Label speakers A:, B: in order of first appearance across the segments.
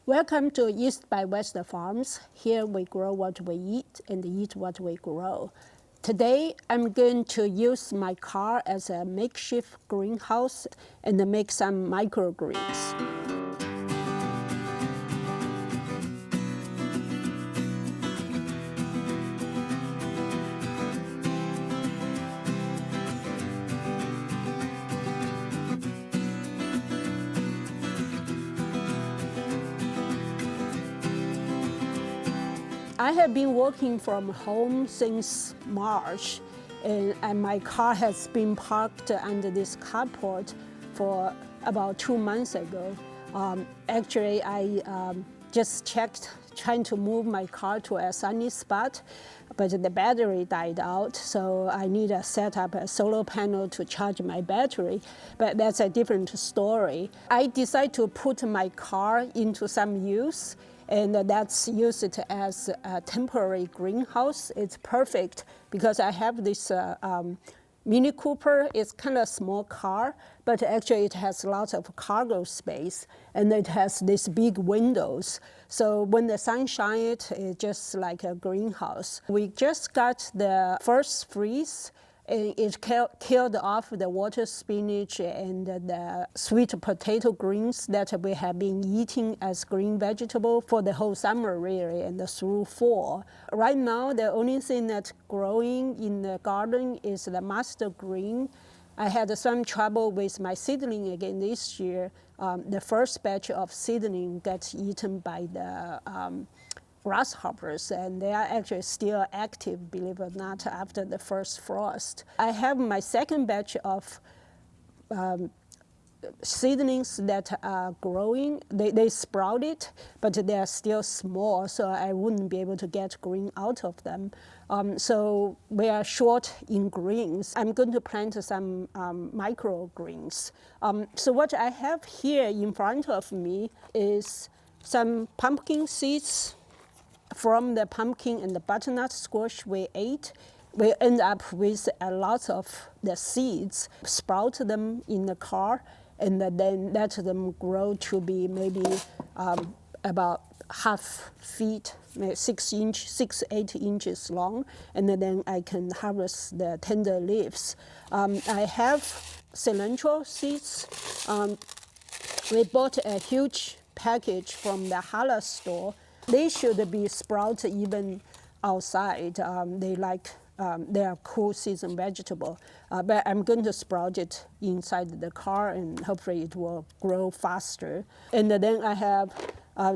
A: Welcome to East by West Farms. Here we grow what we eat and eat what we grow. Today I'm going to use my car as a makeshift greenhouse and make some microgreens. I have been working from home since March, and my car has been parked under this carport for about 2 months ago. Actually, I just checked trying to move my car to a sunny spot, but the battery died out, so I need to set up a solar panel to charge my battery, but that's a different story. I decided to put my car into some use, and that's used as a temporary greenhouse. It's perfect because I have this Mini Cooper. It's kind of a small car, but actually it has lots of cargo space, and it has these big windows. So when the sun shines, it's just like a greenhouse. We just got the first freeze. It killed off the water spinach and the sweet potato greens that we have been eating as green vegetable for the whole summer really and through fall. Right now, the only thing that's growing in the garden is the mustard green. I had some trouble with my seedling again this year. The first batch of seedling got eaten by the grasshoppers, and they are actually still active, believe it or not, after the first frost. I have my second batch of seedlings that are growing. They sprouted, but they are still small, so I wouldn't be able to get green out of them. So we are short in greens. I'm going to plant some microgreens. So what I have here in front of me is some pumpkin seeds. From the pumpkin and the butternut squash we ate, we end up with a lot of the seeds, sprout them in the car, and then let them grow to be maybe about half feet, 8 inches long, and then I can harvest the tender leaves. I have cilantro seeds. We bought a huge package from the Hala store. They should be sprouted even outside. They are cool season vegetable, but I'm going to sprout it inside the car, and hopefully it will grow faster. And then I have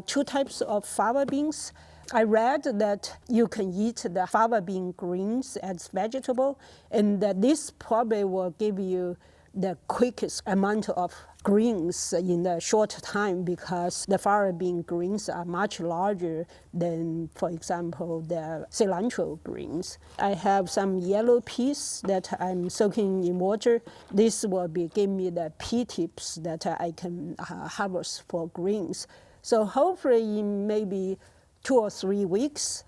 A: 2 types of fava beans. I read that you can eat the fava bean greens as vegetable, and that this probably will give you the quickest amount of greens in a short time, because the fava bean greens are much larger than, for example, the cilantro greens. I have some yellow peas that I'm soaking in water. This will give me the pea tips that I can harvest for greens. So hopefully in maybe 2 or 3 weeks,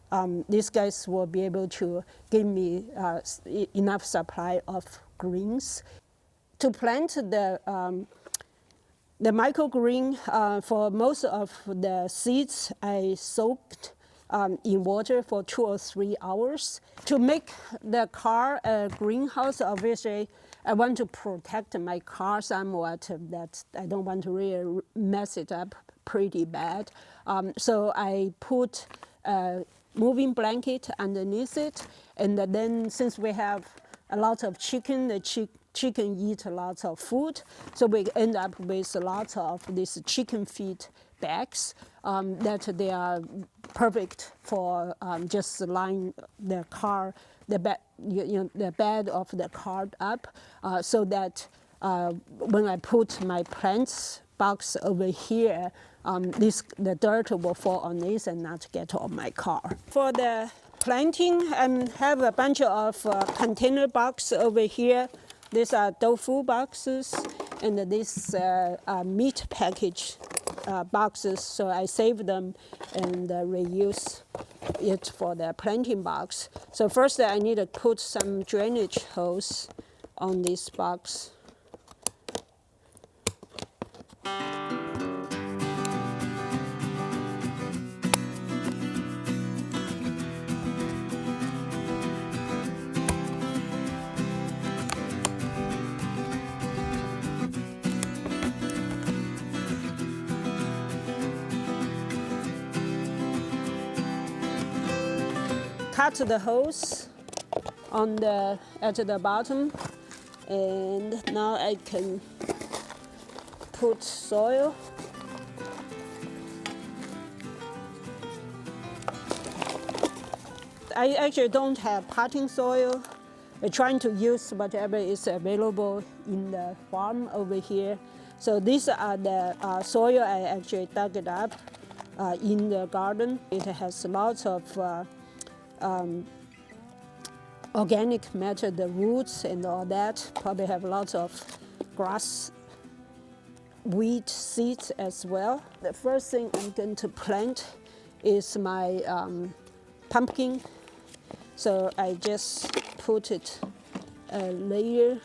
A: these guys will be able to give me enough supply of greens. To plant the microgreen, for most of the seeds, I soaked in water for 2 or 3 hours. To make the car a greenhouse, obviously, I want to protect my car somewhat, that I don't want to really mess it up pretty bad. So I put a moving blanket underneath it, and then since we have a lot of chicken, the chicken eat lots of food, so we end up with lots of these chicken feed bags that they are perfect for just line the car, the bed of the car up, so that when I put my plants box over here, the dirt will fall on this and not get on my car. For the planting, I have a bunch of container boxes over here. These are tofu boxes, and these meat package boxes, so I save them and reuse it for the planting box. So first I need to put some drainage hose on this box. cut the holes on at the bottom, and now I can put soil. I actually don't have potting soil. I'm trying to use whatever is available in the farm over here. So these are the soil I actually dug it up in the garden. It has lots of organic matter, the roots and all that. Probably have lots of grass, wheat seeds as well. The first thing I'm going to plant is my pumpkin. So I just put it a layer,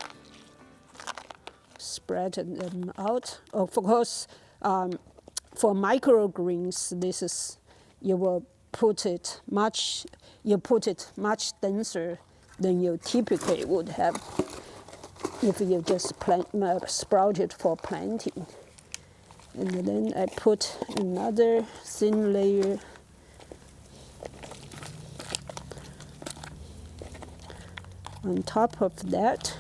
A: spread them out. Of course, for microgreens, this is you put it much denser than you typically would have if you just sprout it for planting. And then I put another thin layer on top of that.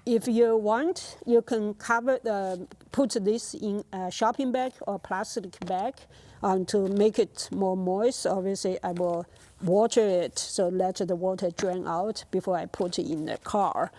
A: If you want, you can put this in a shopping bag or plastic bag to make it more moist. Obviously, I will water it, so let the water drain out before I put it in the car.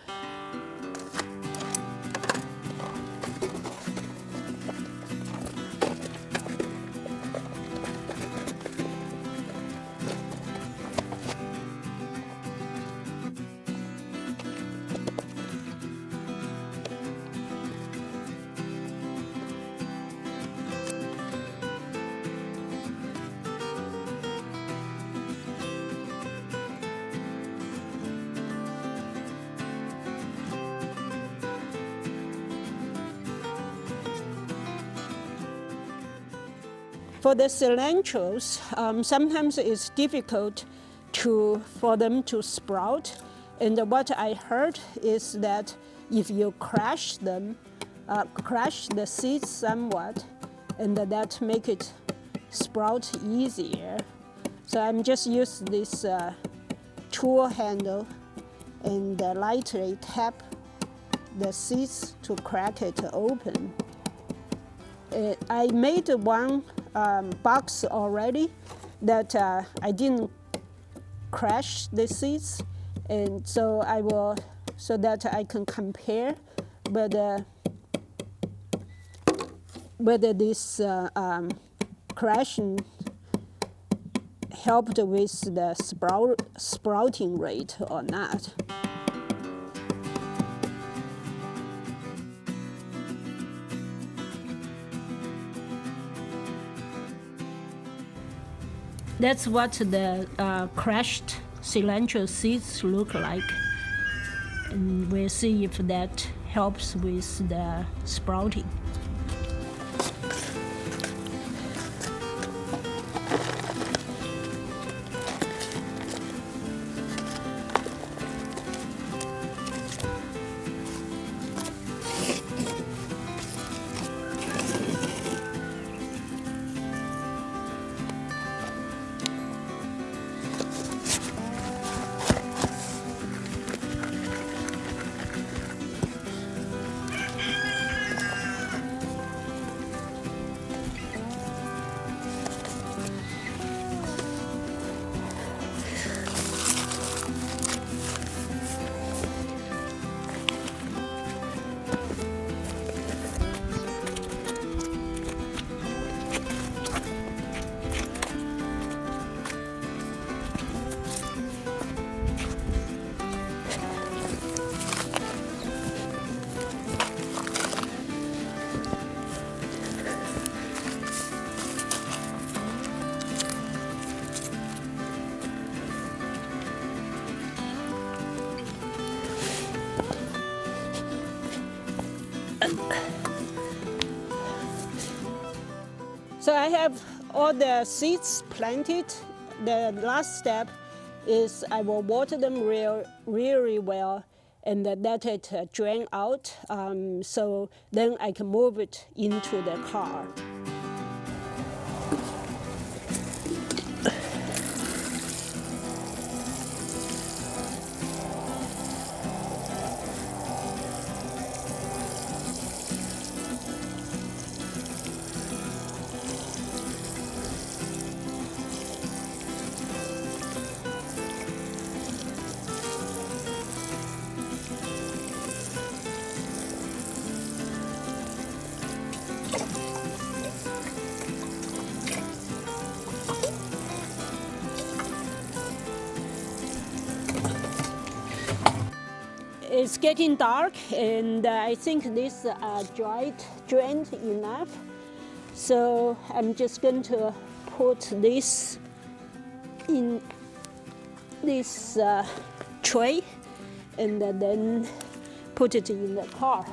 A: For the cilantros, sometimes it's difficult for them to sprout. And what I heard is that if you crush them, crush the seeds somewhat, and that make it sprout easier. So I'm just use this tool handle and lightly tap the seeds to crack it open. I made one box already that I didn't crush the seeds, and so so that I can compare whether this crushing helped with the sprouting rate or not. That's what the crushed cilantro seeds look like. And we'll see if that helps with the sprouting. So I have all the seeds planted. The last step is I will water them really well and let it drain out, so then I can move it into the car. it's getting dark, and I think this drained enough. So I'm just going to put this in this tray, and then put it in the car.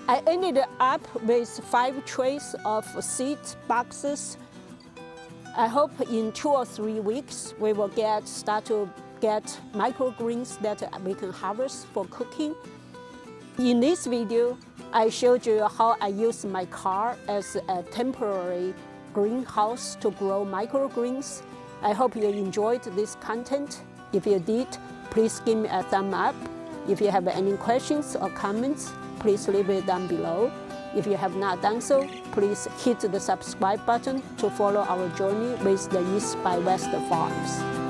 A: I ended up with 5 trays of seed boxes. I hope in 2 or 3 weeks we will start to get microgreens that we can harvest for cooking. In this video, I showed you how I use my car as a temporary greenhouse to grow microgreens. I hope you enjoyed this content. If you did, please give me a thumb up. If you have any questions or comments, please leave it down below. If you have not done so, please hit the subscribe button to follow our journey with the East by West Farms.